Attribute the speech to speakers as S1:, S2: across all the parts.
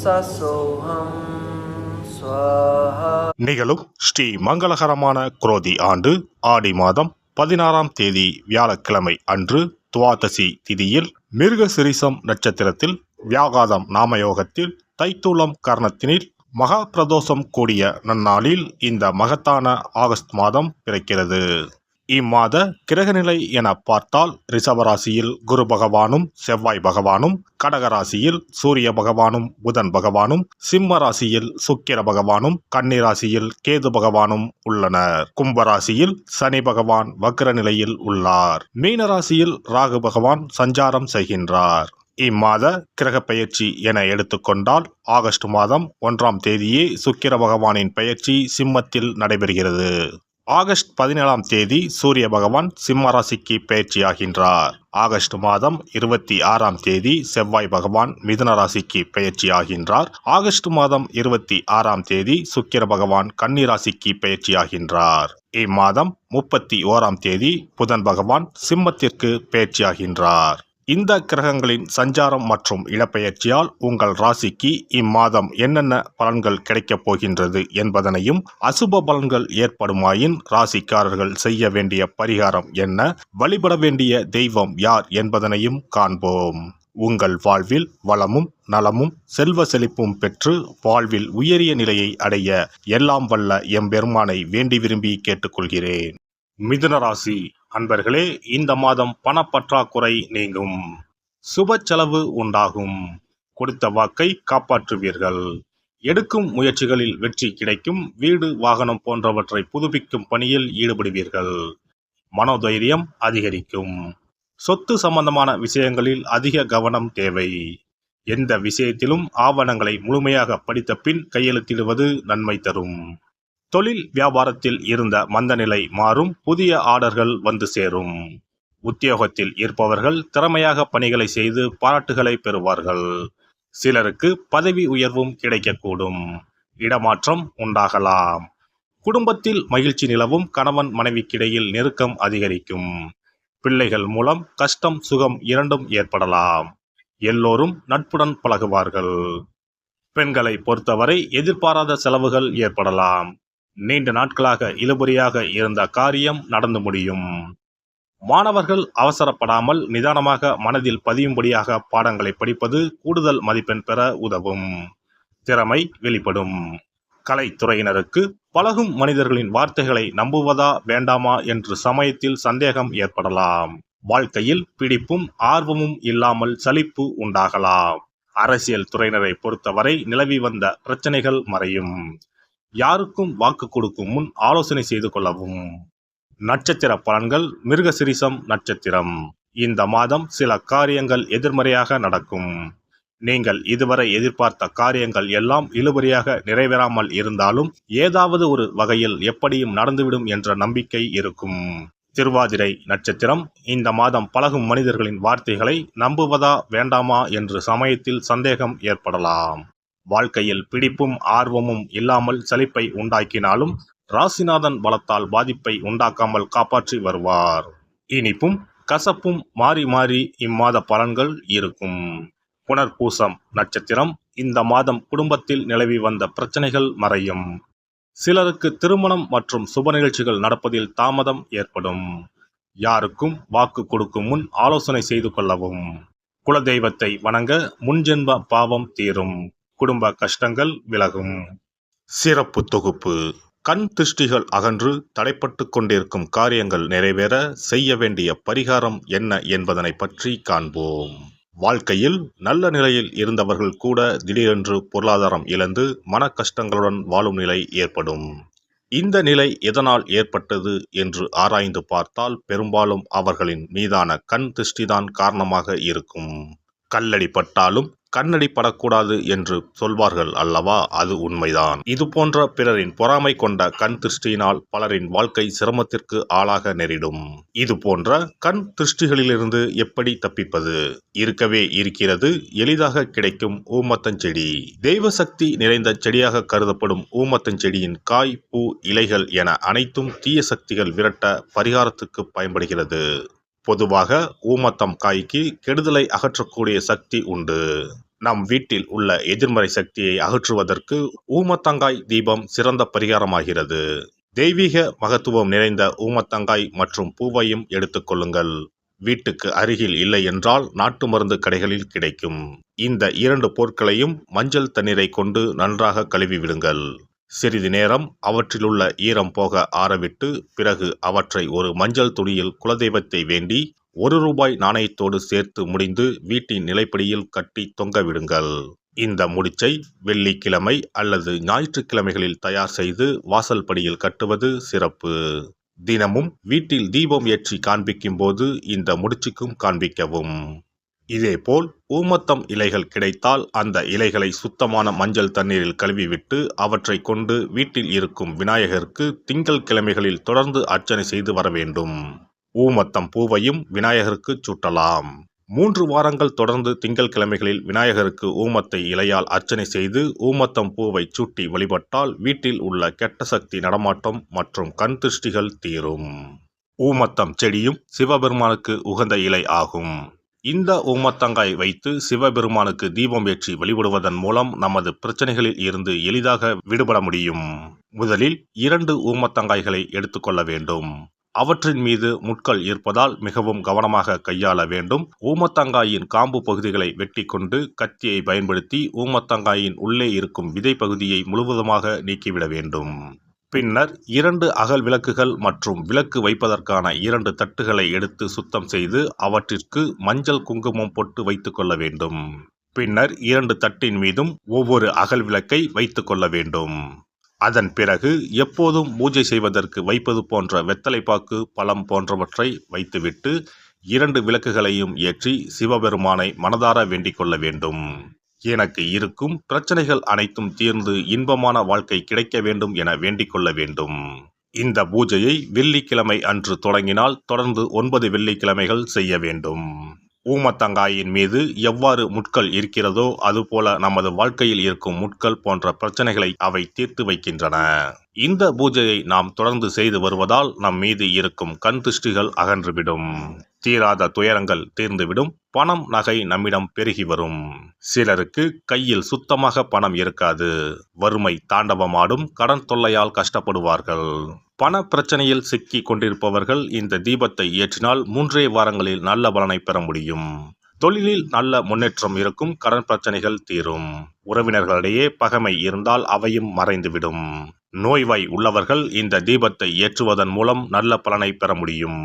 S1: சசோஹம் ஸ்வாஹா.
S2: நிகழும் ஸ்ரீ மங்களகரமான குரோதி ஆண்டு ஆடி மாதம் 16ஆம் தேதி வியாழக்கிழமை அன்று துவாதசி திதியில் மிருகசிரிசம் நட்சத்திரத்தில் வியாகாதம் நாமயோகத்தில் தைத்தூலம் கர்ணத்தினில் மகா பிரதோஷம் கூடிய நன்னாளில் இந்த மகத்தான ஆகஸ்ட் மாதம் பிறக்கிறது. இம்மாத கிரகநிலை என பார்த்தால் ரிஷபராசியில் குரு பகவானும் செவ்வாய் பகவானும், கடகராசியில் சூரிய பகவானும் புதன் பகவானும், சிம்ம ராசியில் சுக்கிர பகவானும், கன்னி ராசியில் கேது பகவானும் உள்ளனர். கும்பராசியில் சனி பகவான் வக்ர நிலையில் உள்ளார். மீனராசியில் ராகு பகவான் சஞ்சாரம் செய்கின்றார். இம்மாத கிரக பெயர்ச்சி என எடுத்துக்கொண்டால் ஆகஸ்ட் மாதம் 1ஆம் தேதியே சுக்கிர பகவானின் பெயர்ச்சி சிம்மத்தில் நடைபெறுகிறது. ஆகஸ்ட் 17ஆம் தேதி சூரிய பகவான் சிம்ம ராசிக்கு பெயர்ச்சியாகின்றார். ஆகஸ்ட் மாதம் 26ஆம் தேதி செவ்வாய் பகவான் மிதுன ராசிக்கு பெயர்ச்சியாகின்றார். ஆகஸ்ட் மாதம் 26ஆம் தேதி சுக்கிர பகவான் கன்னி ராசிக்கு பெயர்ச்சியாகின்றார். இம்மாதம் 31ஆம் தேதி புதன் பகவான் சிம்மத்திற்கு பெயர்ச்சியாகின்றார். இந்த கிரகங்களின் சஞ்சாரம் மற்றும் இடப்பெயர்ச்சியால் உங்கள் ராசிக்கு இம்மாதம் என்னென்ன பலன்கள் கிடைக்கப் போகின்றது என்பதனையும், அசுப பலன்கள் ஏற்படுமாயின் ராசிக்காரர்கள் செய்ய வேண்டிய பரிகாரம் என்ன, வழிபட வேண்டிய தெய்வம் யார் என்பதனையும் காண்போம். உங்கள் வாழ்வில் வளமும் நலமும் செல்வ செழிப்பும் பெற்று வாழ்வில் உயரிய நிலையை அடைய எல்லாம் வல்ல எம்பெருமானை வேண்டி விரும்பி கேட்டுக்கொள்கிறேன். மிதுன ராசி அன்பர்களே, இந்த மாதம் பணப்பற்றாக்குறை நீங்கும். சுப செலவு உண்டாகும். கொடுத்த வாக்கை காப்பாற்றுவீர்கள். எடுக்கும் முயற்சிகளில் வெற்றி கிடைக்கும். வீடு வாகனம் போன்றவற்றை புதுப்பிக்கும் பணியில் ஈடுபடுவீர்கள். மனோதைரியம் அதிகரிக்கும். சொத்து சம்பந்தமான விஷயங்களில் அதிக கவனம் தேவை. எந்த விஷயத்திலும் ஆவணங்களை முழுமையாக படித்த பின் கையெழுத்திடுவது நன்மை தரும். தொழில் வியாபாரத்தில் இருந்த மந்தநிலை மாறும். புதிய ஆர்டர்கள் வந்து சேரும். உத்தியோகத்தில் இருப்பவர்கள் திறமையாக பணிகளை செய்து பாராட்டுகளை பெறுவார்கள். சிலருக்கு பதவி உயர்வும் கிடைக்கக்கூடும். இடமாற்றம் உண்டாகலாம். குடும்பத்தில் மகிழ்ச்சி நிலவும். கணவன் மனைவிக்கிடையில் நெருக்கம் அதிகரிக்கும். பிள்ளைகள் மூலம் கஷ்டம் சுகம் இரண்டும் ஏற்படலாம். எல்லோரும் நட்புடன் பழகுவார்கள். பெண்களை பொறுத்தவரை எதிர்பாராத செலவுகள் ஏற்படலாம். நீண்ட நாட்களாக இழுபறியாக இருந்த காரியம் நடந்து முடியும். மாணவர்கள் அவசரப்படாமல் நிதானமாக மனதில் பதியும்படியாக பாடங்களை படிப்பது கூடுதல் மதிப்பெண் பெற உதவும். திறமை வெளிப்படும். கலைத்துறையினருக்கு பழகும் மனிதர்களின் வார்த்தைகளை நம்புவதா வேண்டாமா என்று சமயத்தில் சந்தேகம் ஏற்படலாம். வாழ்க்கையில் பிடிப்பும் ஆர்வமும் இல்லாமல் சலிப்பு உண்டாகலாம். அரசியல் துறையினரை பொறுத்தவரை நிலவி வந்த பிரச்சனைகள் மறையும். யாருக்கும் வாக்கு கொடுக்கும் முன் ஆலோசனை செய்து கொள்ளவும். நட்சத்திர பலன்கள். மிருகசிரிசம் நட்சத்திரம். இந்த மாதம் சில காரியங்கள் எதிர்மறையாக நடக்கும். நீங்கள் இதுவரை எதிர்பார்த்த காரியங்கள் எல்லாம் இழுபறியாக நிறைவேறாமல் இருந்தாலும் ஏதாவது ஒரு வகையில் எப்படியும் நடந்துவிடும் என்ற நம்பிக்கை இருக்கும். திருவாதிரை நட்சத்திரம். இந்த மாதம் பழகும் மனிதர்களின் வார்த்தைகளை நம்புவதா வேண்டாமா என்று சமயத்தில் சந்தேகம் ஏற்படலாம். வாழ்க்கையில் பிடிப்பும் ஆர்வமும் இல்லாமல் சலிப்பை உண்டாக்கினாலும் ராசிநாதன் பலத்தால் பாதிப்பை உண்டாக்காமல் காப்பாற்றி வருவார். இனிப்பும் கசப்பும் மாறி மாறி இம்மாத பலன்கள் இருக்கும். புனர்பூசம் நட்சத்திரம். இந்த மாதம் குடும்பத்தில் நிலவி வந்த பிரச்சனைகள் மறையும். சிலருக்கு திருமணம் மற்றும் சுப நிகழ்ச்சிகள் நடப்பதில் தாமதம் ஏற்படும். யாருக்கும் வாக்கு கொடுக்கும் முன் ஆலோசனை செய்து கொள்ளவும். குலதெய்வத்தை வணங்க முன்ஜென்ம பாவம் தீரும். குடும்ப கஷ்டங்கள் விலகும். சிறப்பு தொகுப்பு. கண் திருஷ்டிகள் அகன்று தடைப்பட்டு கொண்டிருக்கும் காரியங்கள் நிறைவேற செய்ய வேண்டிய பரிகாரம் என்ன என்பதனை பற்றி காண்போம். வாழ்க்கையில் நல்ல நிலையில் இருந்தவர்கள் கூட திடீரென்று பொருளாதாரம் இழந்து மன கஷ்டங்களுடன் வாழும் நிலை ஏற்படும். இந்த நிலை எதனால் ஏற்பட்டது என்று ஆராய்ந்து பார்த்தால் பெரும்பாலும் அவர்களின் மீதான கண் திருஷ்டிதான் காரணமாக இருக்கும். கல்லடி பட்டாலும் கண்ணடி படக்கூடாது என்று சொல்வார்கள் அல்லவா, அது உண்மைதான். இது போன்ற பிறரின் பொறாமை கொண்ட கண் திருஷ்டியினால் பலரின் வாழ்க்கை சிரமத்திற்கு ஆளாக நேரிடும். இது போன்ற கண் திருஷ்டிகளிலிருந்து எப்படி தப்பிப்பது? இருக்கவே இருக்கிறது எளிதாக கிடைக்கும் ஊமத்தஞ்செடி. தெய்வ சக்தி நிறைந்த செடியாக கருதப்படும் ஊமத்தஞ்செடியின் காய், பூ, இலைகள் என அனைத்தும் தீய சக்திகள் விரட்ட பரிகாரத்துக்கு பயன்படுகிறது. பொதுவாக ஊமத்தம் காய்க்கு கெடுதலை அகற்றக்கூடிய சக்தி உண்டு. நம் வீட்டில் உள்ள எதிர்மறை சக்தியை அகற்றுவதற்கு ஊமத்தங்காய் தீபம் சிறந்த பரிகாரமாகிறது. தெய்வீக மகத்துவம் நிறைந்த ஊமத்தங்காய் மற்றும் பூவையும் எடுத்துக்கொள்ளுங்கள். வீட்டுக்கு அருகில் இல்லை என்றால் நாட்டு மருந்து கடைகளில் கிடைக்கும். இந்த 2 பொருட்களையும் மஞ்சள் தண்ணீரை கொண்டு நன்றாக கழுவி விடுங்கள். சிறிது நேரம் அவற்றிலுள்ள ஈரம் போக ஆறவிட்டு பிறகு அவற்றை ஒரு மஞ்சள் துணியில் குலதெய்வத்தை வேண்டி ₹1 நாணயத்தோடு சேர்த்து முடிந்து வீட்டின் நிலைப்படியில் கட்டி தொங்க விடுங்கள். இந்த முடிச்சை வெள்ளிக்கிழமை அல்லது ஞாயிற்றுக்கிழமைகளில் தயார் செய்து வாசல் படியில் கட்டுவது சிறப்பு. தினமும் வீட்டில் தீபம் ஏற்றி காண்பிக்கும் போது இந்த முடிச்சுக்கும் காண்பிக்கவும். இதேபோல் ஊமத்தம் இலைகள் கிடைத்தால் அந்த இலைகளை சுத்தமான மஞ்சள் தண்ணீரில் கழுவிவிட்டு அவற்றை கொண்டு வீட்டில் இருக்கும் விநாயகருக்கு திங்கள் கிழமைகளில் தொடர்ந்து அர்ச்சனை செய்து வர வேண்டும். ஊமத்தம் பூவையும் விநாயகருக்கு சூட்டலாம். 3 வாரங்கள் தொடர்ந்து திங்கள் கிழமைகளில் விநாயகருக்கு ஊமத்தை இலையால் அர்ச்சனை செய்து ஊமத்தம் பூவை சூட்டி வழிபட்டால் வீட்டில் உள்ள கெட்ட சக்தி நடமாட்டம் மற்றும் கண் திருஷ்டிகள் தீரும். ஊமத்தம் செடியும் சிவபெருமானுக்கு உகந்த இலை ஆகும். இந்த ஊமத்தங்காய் வைத்து சிவபெருமானுக்கு தீபம் ஏற்றி வழிபடுவதன் மூலம் நமது பிரச்சனைகளில் இருந்து எளிதாக விடுபட முடியும். முதலில் 2 ஊமத்தங்காய்களை எடுத்துக்கொள்ள வேண்டும். அவற்றின் மீது முட்கள் இருப்பதால் மிகவும் கவனமாக கையாள வேண்டும். ஊமத்தங்காயின் காம்பு பகுதிகளை வெட்டி கொண்டு கத்தியை பயன்படுத்தி ஊமத்தங்காயின் உள்ளே இருக்கும் விதை பகுதியை முழுவதுமாக நீக்கிவிட வேண்டும். பின்னர் 2 அகல் விளக்குகள் மற்றும் விளக்கு வைப்பதற்கான 2 தட்டுகளை எடுத்து சுத்தம் செய்து அவற்றிற்கு மஞ்சள் குங்குமம் பொட்டு வைத்துக் கொள்ள வேண்டும். பின்னர் 2 தட்டின் மீதும் ஒவ்வொரு அகல் விளக்கை வைத்துக் கொள்ள வேண்டும். அதன் பிறகு எப்போதும் பூஜை செய்வதற்கு வைப்பது போன்ற வெத்தலைப்பாக்கு, பழம் போன்றவற்றை வைத்துவிட்டு 2 விளக்குகளையும் ஏற்றி சிவபெருமானை மனதார வேண்டிக் கொள்ள வேண்டும். எனக்கு இருக்கும் பிரச்சனைகள் அனைத்தும் தீர்ந்து இன்பமான வாழ்க்கை கிடைக்க வேண்டும் என வேண்டிக் கொள்ள வேண்டும். இந்த பூஜையை வெள்ளிக்கிழமை அன்று தொடங்கினால் தொடர்ந்து 9 வெள்ளிக்கிழமைகள் செய்ய வேண்டும். ஊமத்தங்காயின் மீது எவ்வாறு முட்கள் இருக்கிறதோ அதுபோல நமது வாழ்க்கையில் இருக்கும் முட்கள் போன்ற பிரச்சனைகளை அவை தீர்த்து வைக்கின்றன. இந்த பூஜையை நாம் தொடர்ந்து செய்து வருவதால் நம் மீது இருக்கும் கண் திருஷ்டிகள் அகன்றுவிடும். தீராத துயரங்கள் தீர்ந்துவிடும். பணம், நகை நம்மிடம் பெருகி வரும். சிலருக்கு கையில் சுத்தமாக பணம் இருக்காது. வறுமை தாண்டவமாடும். கடன் தொல்லையால் கஷ்டப்படுவார்கள். பண பிரச்சனையில் சிக்கி கொண்டிருப்பவர்கள் இந்த தீபத்தை ஏற்றினால் 3 வாரங்களில் நல்ல பலனை பெற முடியும். தொழிலில் நல்ல முன்னேற்றம் இருக்கும். கடன் பிரச்சனைகள் தீரும். உறவினர்களிடையே பகைமை இருந்தால் அவையும் மறைந்துவிடும். நோய்வாய் உள்ளவர்கள் இந்த தீபத்தை ஏற்றுவதன் மூலம் நல்ல பலனை பெற முடியும்.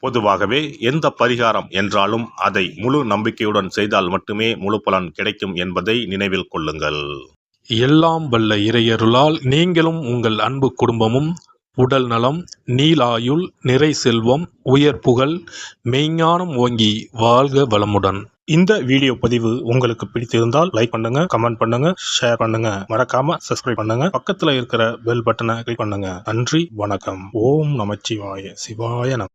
S2: பொதுவாகவே எந்த பரிகாரம் என்றாலும் அதை முழு நம்பிக்கையுடன் செய்தால் மட்டுமே முழு பலன் கிடைக்கும் என்பதை நினைவில் கொள்ளுங்கள்.
S3: எல்லாம் வல்ல இறையருளால் நீங்களும் உங்கள் அன்பு குடும்பமும் உடல் நலம், நீலாயுள், நிறை செல்வம், உயர் புகழ், மெய்ஞானம் ஓங்கி வாழ்க வளமுடன்.
S2: இந்த வீடியோ பதிவு உங்களுக்கு பிடித்திருந்தால் லைக் பண்ணுங்க, கமெண்ட் பண்ணுங்க, ஷேர் பண்ணுங்க. மறக்காம சப்ஸ்கிரைப் பண்ணுங்க. பக்கத்துல இருக்கிற பெல் பட்டனை கிளிக் பண்ணுங்க. நன்றி, வணக்கம். ஓம் நமச்சிவாய. சிவாய நம.